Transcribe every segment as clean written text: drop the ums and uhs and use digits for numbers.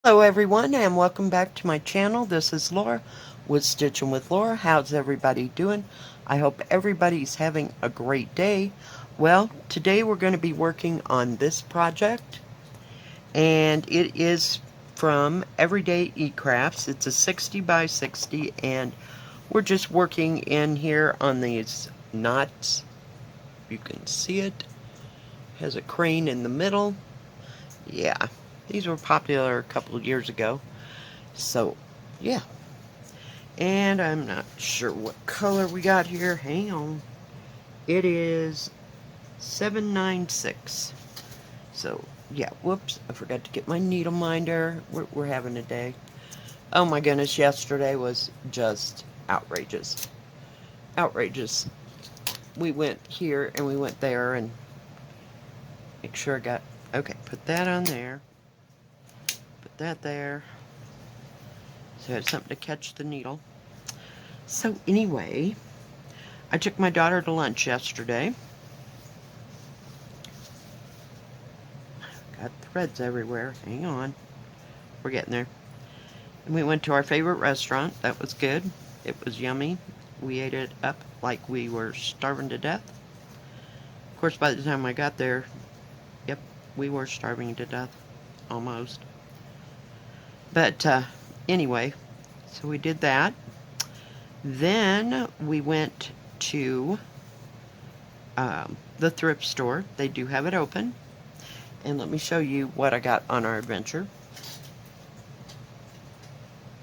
Hello everyone and welcome back to my channel. This is Laura with Stitchin with Laura. How's everybody doing? I hope everybody's having a great day. Well, today we're going to be working on this project, and it is from EveryDayECrafts. It's a 60 by 60, and we're just working in here on these knots. You can see it. Has a crane in the middle. Yeah, these were popular a couple of years ago. So, yeah. And I'm not sure what color we got here. Hang on. It is 796. So, yeah. Whoops. I forgot to get my needle minder. We're having a day. Oh my goodness. Yesterday was just outrageous. Outrageous. We went here and we went there and make sure I got... Okay. Put that on there. Put that there. So it's something to catch the needle. So anyway, I took my daughter to lunch yesterday. Got threads everywhere. Hang on. We're getting there. And we went to our favorite restaurant. That was good. It was yummy. We ate it up like we were starving to death. Of course, by the time I got there, yep, we were starving to death. Almost. But anyway, so we did that. Then we went to the thrift store. They do have it open. And let me show you what I got on our adventure.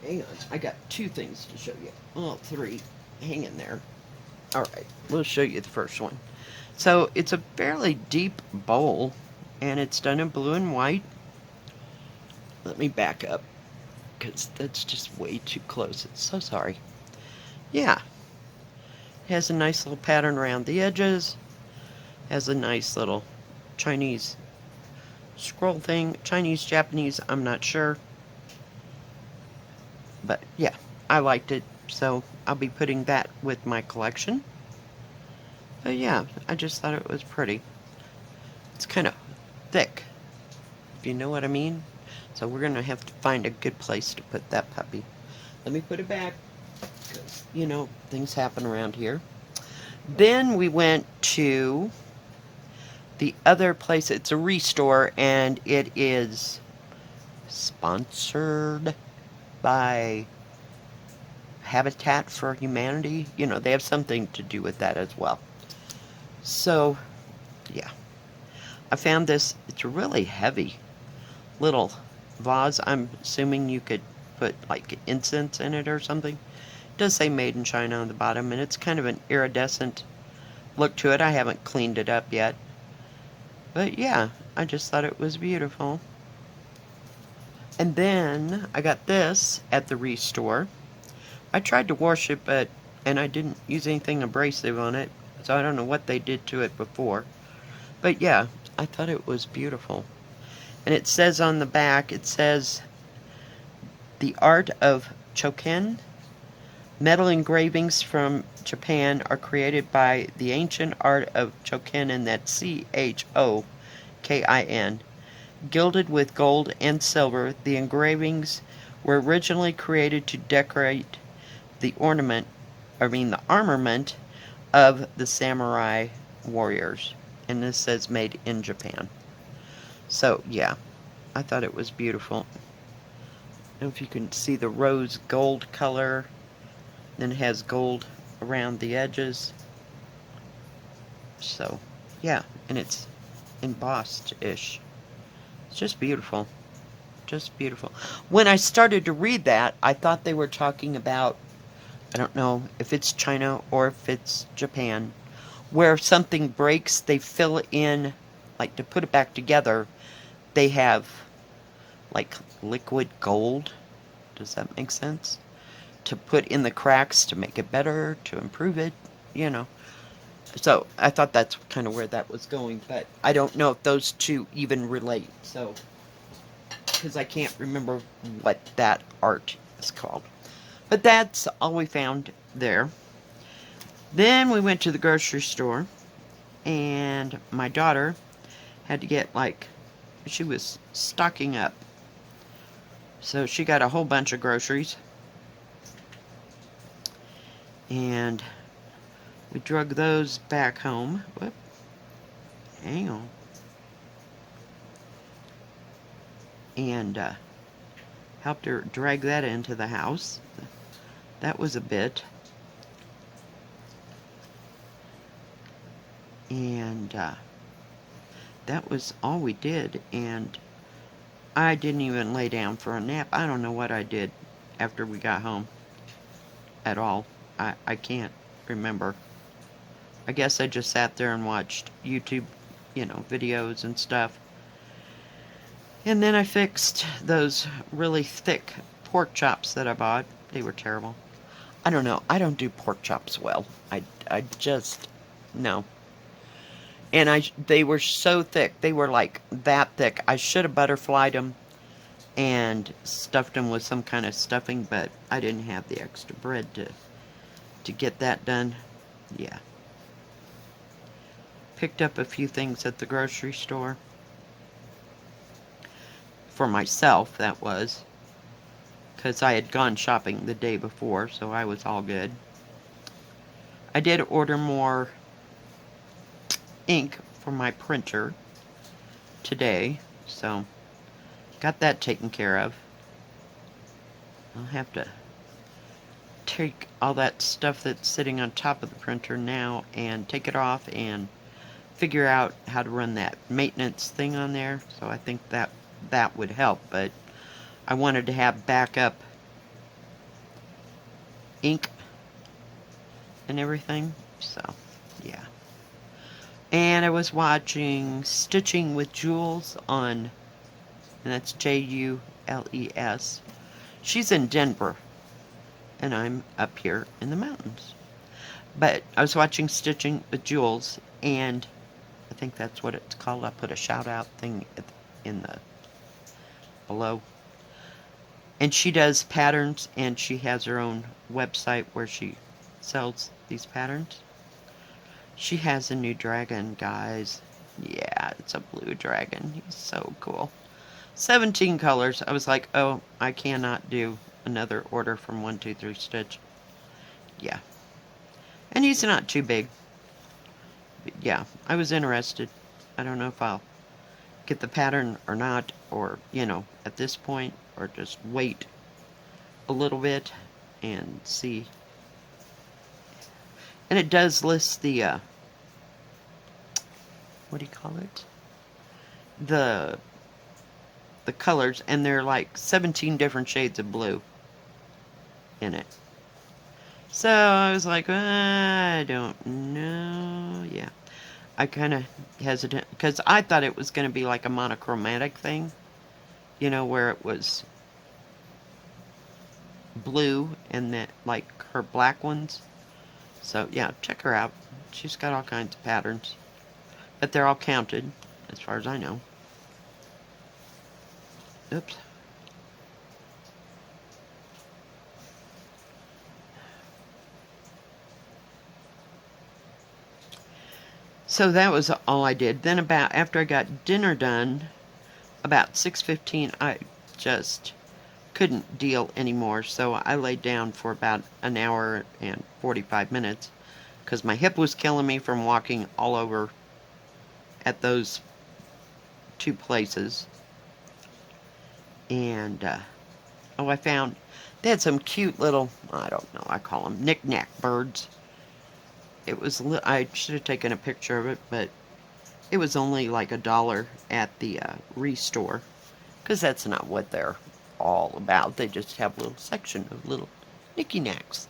Hang on, I got two things to show you. Well, three. Hang in there. Alright, we'll show you the first one. So, it's a fairly deep bowl, and it's done in blue and white. Let me back up, because that's just way too close. It's so sorry. Yeah. It has a nice little pattern around the edges. Has a nice little Chinese scroll thing. Chinese, Japanese, I'm not sure. But yeah, I liked it, so I'll be putting that with my collection. But yeah, I just thought it was pretty. It's kind of thick, if you know what I mean. So we're going to have to find a good place to put that puppy. Let me put it back, because, you know, things happen around here. Then we went to the other place. It's a restore, and it is sponsored by Habitat for Humanity. You know, they have something to do with that as well. So, yeah. I found this. It's a really heavy little vase. I'm assuming you could put, like, incense in it or something. It does say made in China on the bottom, and it's kind of an iridescent look to it. I haven't cleaned it up yet. But, yeah, I just thought it was beautiful. And then I got this at the restore. I tried to wash it, and I didn't use anything abrasive on it, so I don't know what they did to it before. But yeah, I thought it was beautiful. And it says on the back, it says, the art of Choken. Metal engravings from Japan are created by the ancient art of Choken, and that's Chokin. Gilded with gold and silver, the engravings were originally created to decorate the armament of the samurai warriors. And this says made in Japan. So, yeah, I thought it was beautiful. I don't know if you can see the rose gold color. Then it has gold around the edges. So, yeah, and it's embossed-ish. It's just beautiful. Just beautiful. When I started to read that, I thought they were talking about, I don't know if it's China or if it's Japan, where if something breaks, they fill in, like to put it back together, they have like liquid gold. Does that make sense? To put in the cracks to make it better, to improve it, you know. So I thought that's kind of where that was going, but I don't know if those two even relate. So, because I can't remember what that art is called. But that's all we found there. Then we went to the grocery store, and my daughter had to get, like, she was stocking up So she got a whole bunch of groceries. And we drug those back home. Whoop. Hang on. And helped her drag that into the house. That was a bit. And that was all we did. And I didn't even lay down for a nap. I don't know what I did after we got home at all. I can't remember. I guess I just sat there and watched YouTube, videos and stuff. And then I fixed those really thick pork chops that I bought. They were terrible. I don't know. I don't do pork chops well. I just, no. And they were so thick. They were like that thick. I should have butterflied them and stuffed them with some kind of stuffing, but I didn't have the extra bread to get that done. Yeah. Picked up a few things at the grocery store. For myself, that was. Because I had gone shopping the day before, so I was all good. I did order more ink for my printer today, so got that taken care of. I'll have to take all that stuff that's sitting on top of the printer now and take it off and figure out how to run that maintenance thing on there. So I think that would help, but I wanted to have backup ink and everything, so yeah. And I was watching Stitching with Jules on, and that's Jules. She's in Denver, and I'm up here in the mountains. But I was watching Stitching with Jules, and I think that's what it's called. I put a shout out thing in the below. And she does patterns, and she has her own website where she sells these patterns. She has a new dragon, guys. Yeah, it's a blue dragon. He's so cool. 17 colors. I was like, oh, I cannot do another order from 123 Stitch. Yeah. And he's not too big. But yeah, I was interested. I don't know if I'll get the pattern or not, or, at this point, or just wait a little bit and see. And it does list the, what do you call it? The colors, and there are like 17 different shades of blue in it. So I was like, I don't know. Yeah. I kind of hesitant, because I thought it was going to be like a monochromatic thing, where it was blue and then like her black ones. So yeah, check her out. She's got all kinds of patterns, but they're all counted as far as I know. Oops. So that was all I did. Then after I got dinner done, about 6:15, I just couldn't deal anymore. So I laid down for about an hour and 45 minutes because my hip was killing me from walking all over at those two places. And, I found they had some cute little, I don't know, I call them knick-knack birds. It was, I should have taken a picture of it, but it was only like $1 at the Restore, because that's not what they're all about. They just have a little section of little knicky-knacks.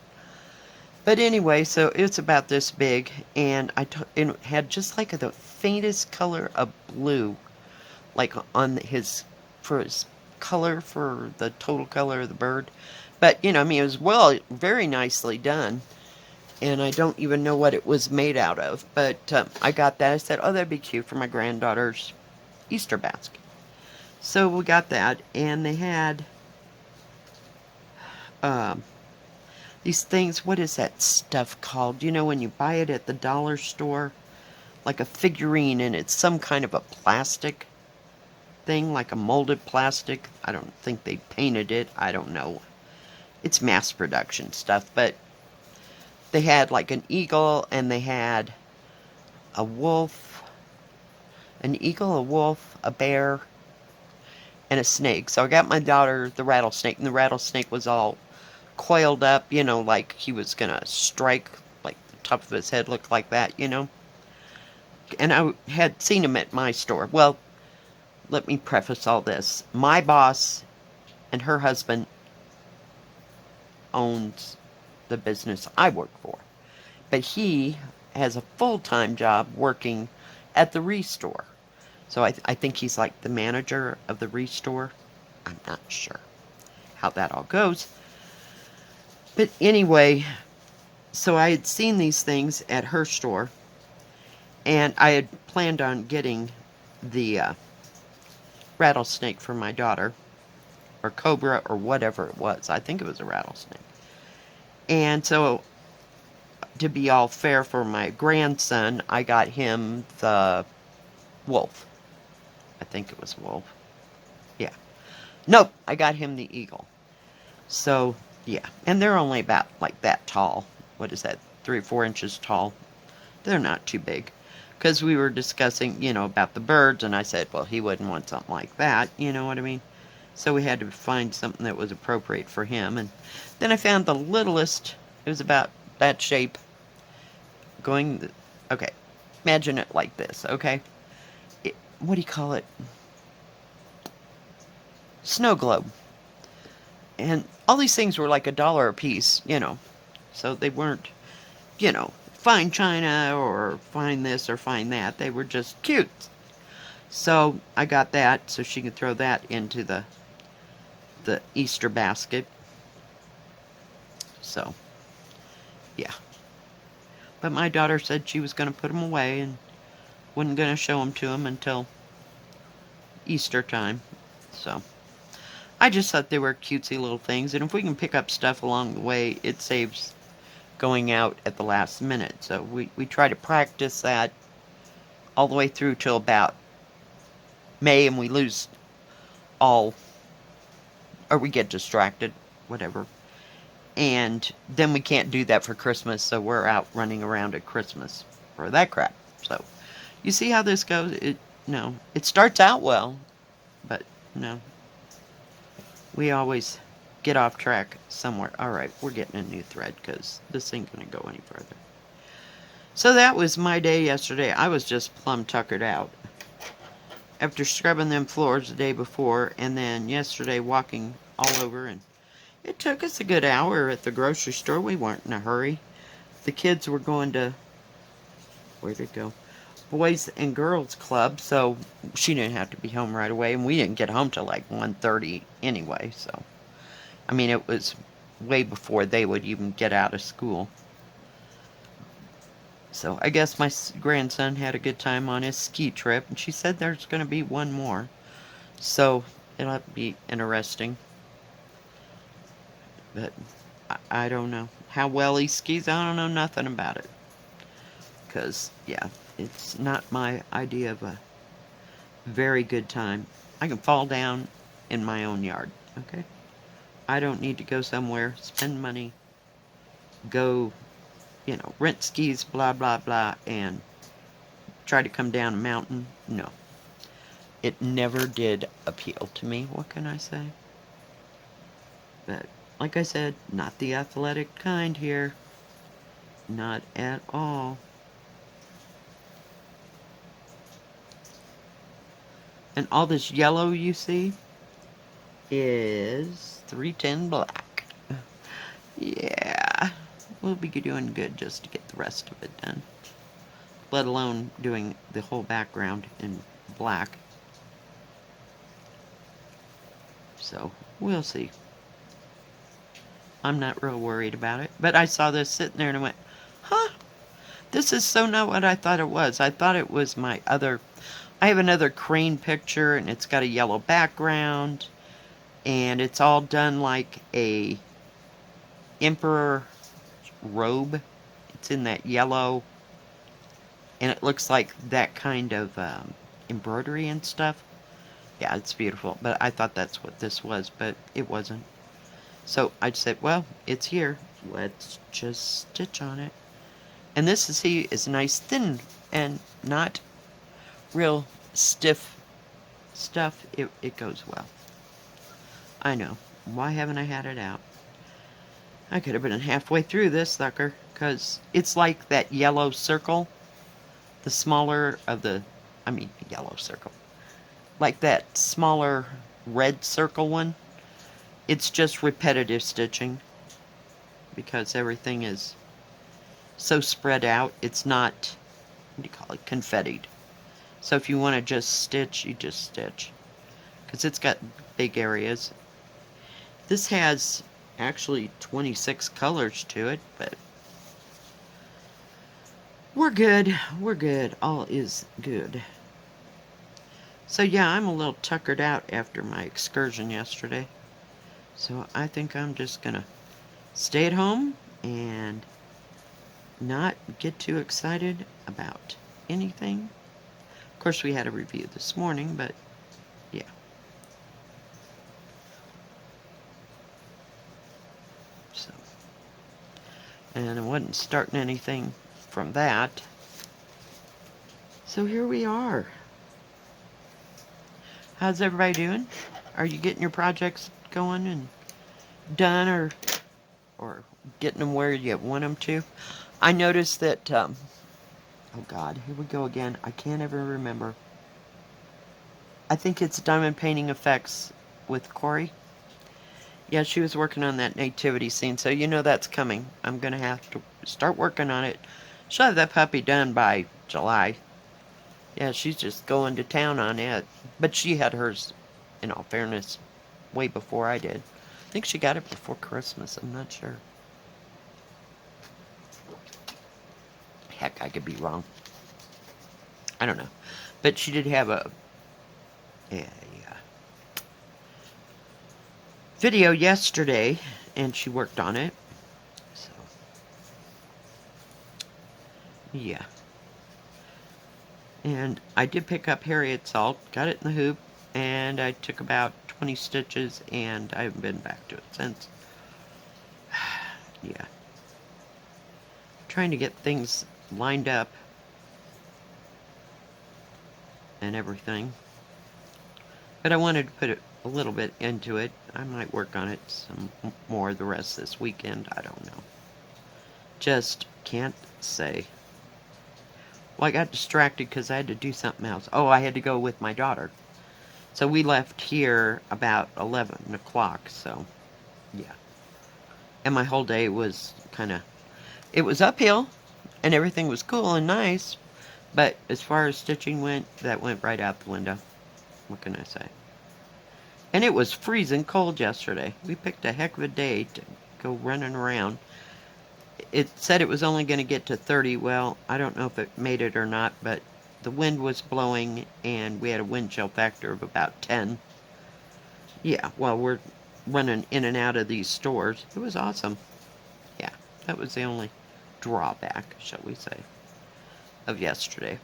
But anyway, so it's about this big, and it had just like the faintest color of blue, like on his color, for the total color of the bird. But, it was very nicely done. And I don't even know what it was made out of. But I got that. I said, oh, that'd be cute for my granddaughter's Easter basket. So we got that. And they had these things. What is that stuff called? When you buy it at the dollar store? Like a figurine, and it's some kind of a plastic. thing, like a molded plastic. I don't think they painted it. I don't know. It's mass production stuff, but they had like an eagle and they had a wolf, an eagle, a wolf, a bear, and a snake. So I got my daughter the rattlesnake, and the rattlesnake was all coiled up, like he was gonna strike, like the top of his head looked like that. And I had seen him at my store. Well, let me preface all this. My boss and her husband owns the business I work for. But he has a full-time job working at the Restore. So I think he's like the manager of the Restore. I'm not sure how that all goes. But anyway, so I had seen these things at her store, and I had planned on getting the rattlesnake for my daughter, or cobra, or whatever it was. I think it was a rattlesnake. And so, to be all fair for my grandson, I got him the wolf. I think it was wolf. Yeah. Nope, I got him the eagle. So, yeah. And they're only about like that tall. What is that? 3 or 4 inches tall. They're not too big. Because we were discussing, about the birds, and I said, well, he wouldn't want something like that. You know what I mean? So we had to find something that was appropriate for him. And then I found the littlest. It was about that shape. Okay. Imagine it like this, okay? What do you call it? Snow globe. And all these things were like $1 a piece, So they weren't, fine china or fine this or fine that. They were just cute. So I got that so she could throw that into the Easter basket. So, yeah. But my daughter said she was going to put them away and wasn't going to show them to him until Easter time. So, I just thought they were cutesy little things. And if we can pick up stuff along the way, it saves going out at the last minute. So we try to practice that all the way through till about May, and we lose all, or we get distracted, whatever. And then we can't do that for Christmas, so we're out running around at Christmas for that crap. So you see how this goes? It starts out well, but no. We always get off track somewhere. Alright, we're getting a new thread because this ain't going to go any further. So that was my day yesterday. I was just plumb tuckered out. After scrubbing them floors the day before, and then yesterday walking all over, and it took us a good hour at the grocery store. We weren't in a hurry. The kids were going to, where'd it go? Boys and Girls Club, so she didn't have to be home right away, and we didn't get home till like 1:30 anyway, so. I mean, it was way before they would even get out of school. So I guess my grandson had a good time on his ski trip, and she said there's going to be one more. So it'll be interesting. But I don't know how well he skis. I don't know nothing about it. Because, yeah, it's not my idea of a very good time. I can fall down in my own yard, okay? I don't need to go somewhere, spend money, go, rent skis, blah, blah, blah, and try to come down a mountain. No. It never did appeal to me. What can I say? But, like I said, not the athletic kind here. Not at all. And all this yellow you see is 310 black. Yeah. We'll be doing good just to get the rest of it done. Let alone doing the whole background in black. So, we'll see. I'm not real worried about it. But I saw this sitting there and I went, huh? This is so not what I thought it was. I thought it was my other... I have another crane picture, and it's got a yellow background. And it's all done like a emperor robe. It's in that yellow. And it looks like that kind of embroidery and stuff. Yeah, it's beautiful. But I thought that's what this was, but it wasn't. So I said, well, it's here. Let's just stitch on it. And this, see, is nice thin and not real stiff stuff. It goes well. I know. Why haven't I had it out? I could have been halfway through this sucker, because it's like that yellow circle, the smaller of the, I mean, yellow circle, like that smaller red circle one. It's just repetitive stitching, because everything is so spread out. It's not, what do you call it, confettied. So if you want to just stitch, you just stitch, because it's got big areas. This has actually 26 colors to it, but we're good. We're good. All is good. So yeah, I'm a little tuckered out after my excursion yesterday. So I think I'm just gonna stay at home and not get too excited about anything. Of course, we had a review this morning, but yeah. So, and I wasn't starting anything from that. So here we are. How's everybody doing? Are you getting your projects going and done, or getting them where you want them to? I noticed that, oh God, here we go again. I can't ever remember. I think it's Diamond Painting Effects with Corey. Yeah, she was working on that nativity scene, so you know that's coming. I'm going to have to start working on it. She'll have that puppy done by July. Yeah, she's just going to town on it. But she had hers, in all fairness, way before I did. I think she got it before Christmas. I'm not sure. Heck, I could be wrong. I don't know. But she did have a video yesterday, and she worked on it. So, yeah. And I did pick up Harriet salt, got it in the hoop, and I took about 20 stitches, and I haven't been back to it since. Yeah. Trying to get things lined up and everything. But I wanted to put a little bit into it. I might work on it some more the rest this weekend. I don't know. Just can't say. Well, I got distracted because I had to do something else. Oh, I had to go with my daughter. So we left here about 11 o'clock, so yeah. And my whole day was kind of, it was uphill, and everything was cool and nice, but as far as stitching went, that went right out the window. What can I say? And it was freezing cold yesterday. We picked a heck of a day to go running around. It said it was only going to get to 30. Well, I don't know if it made it or not, but the wind was blowing, and we had a wind chill factor of about 10. Yeah, well, we're running in and out of these stores. It was awesome. Yeah, that was the only drawback, shall we say, of yesterday.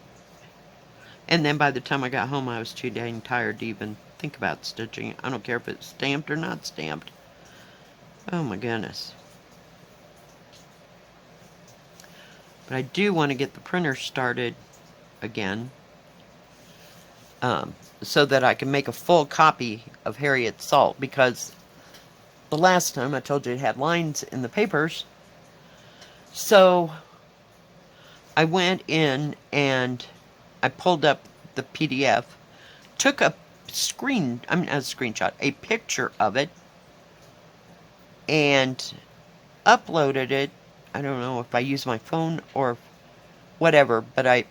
And then by the time I got home, I was too dang tired to even think about stitching. I don't care if it's stamped or not stamped. Oh my goodness. But I do want to get the printer started again, so that I can make a full copy of Harriet Salt, because the last time I told you it had lines in the papers. So I went in and I pulled up the PDF, took a screenshot, a picture of it, and uploaded it. I don't know if I used my phone or whatever, but I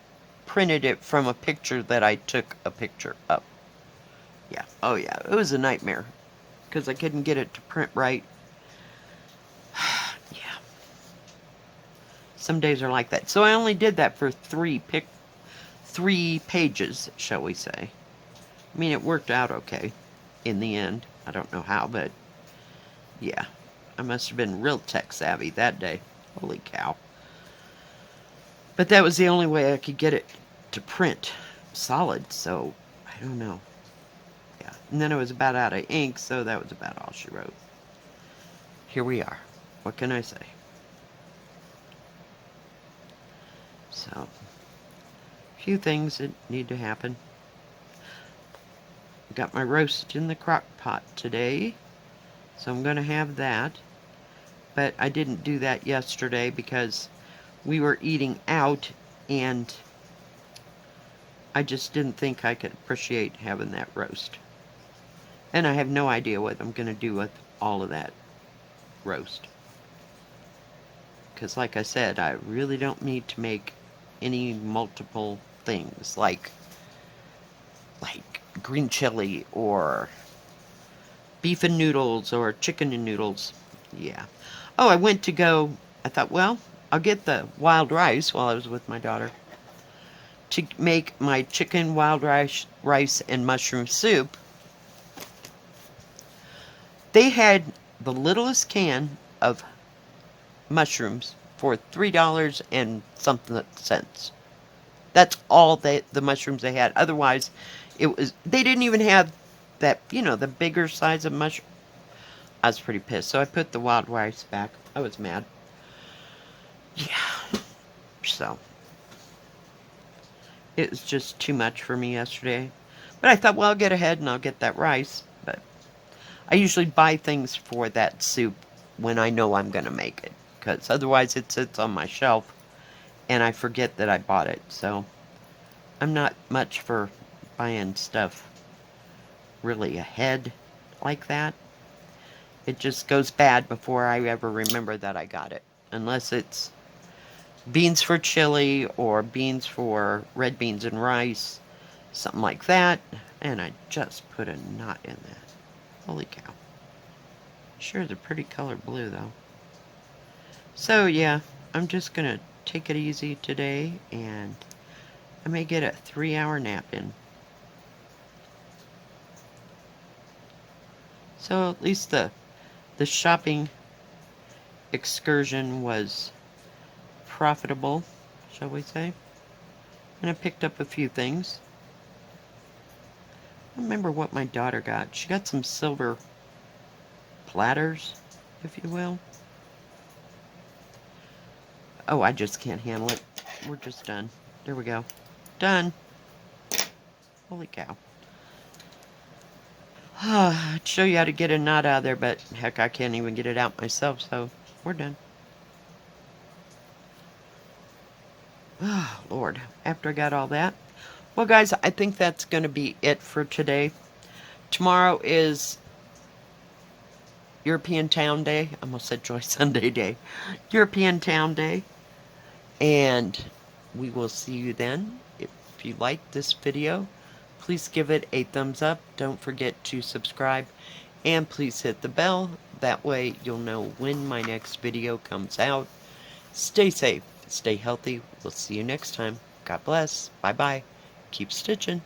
printed it from a picture that I took a picture of. Yeah, oh yeah, it was a nightmare, because I couldn't get it to print right. Yeah. Some days are like that. So I only did that for three pages, shall we say. I mean, it worked out okay in the end. I don't know how, but yeah. I must have been real tech savvy that day. Holy cow. But that was the only way I could get it to print solid, so I don't know. Yeah. And then I was about out of ink, so that was about all she wrote. Here we are. What can I say? So, a few things that need to happen. Got my roast in the crock pot today, so I'm going to have that. But I didn't do that yesterday because we were eating out, and I just didn't think I could appreciate having that roast. And I have no idea what I'm going to do with all of that roast. Because like I said, I really don't need to make any multiple things like green chili or beef and noodles or chicken and noodles. Yeah. Oh, I thought, well, I'll get the wild rice while I was with my daughter to make my chicken wild rice and mushroom soup. They had the littlest can of mushrooms for $3 and something cents. That's all the mushrooms they had. Otherwise, they didn't even have that, the bigger size of mushroom. I was pretty pissed. So I put the wild rice back. I was mad. Yeah. So it was just too much for me yesterday. But I thought, well, I'll get ahead and I'll get that rice. But I usually buy things for that soup when I know I'm going to make it. Because otherwise it sits on my shelf and I forget that I bought it. So I'm not much for buying stuff really ahead like that. It just goes bad before I ever remember that I got it. Unless it's beans for chili or beans for red beans and rice, something like that. And I just put a knot in that. Holy cow. Sure is a pretty color blue though. So yeah, I'm just gonna take it easy today, and I may get a 3-hour nap in. So at least the shopping excursion was profitable, shall we say. And I picked up a few things. I don't remember what my daughter got. She got some silver platters, if you will. Oh, I just can't handle it. We're just done. There we go. Done. Holy cow. I'd show you how to get a knot out of there, but heck, I can't even get it out myself, so we're done. Oh, Lord. After I got all that. Well, guys, I think that's going to be it for today. Tomorrow is European Town Day. I almost said Joy Sunday Day. European Town Day. And we will see you then. If you like this video, please give it a thumbs up. Don't forget to subscribe. And please hit the bell. That way you'll know when my next video comes out. Stay safe. Stay healthy. We'll see you next time. God bless. Bye-bye. Keep stitching.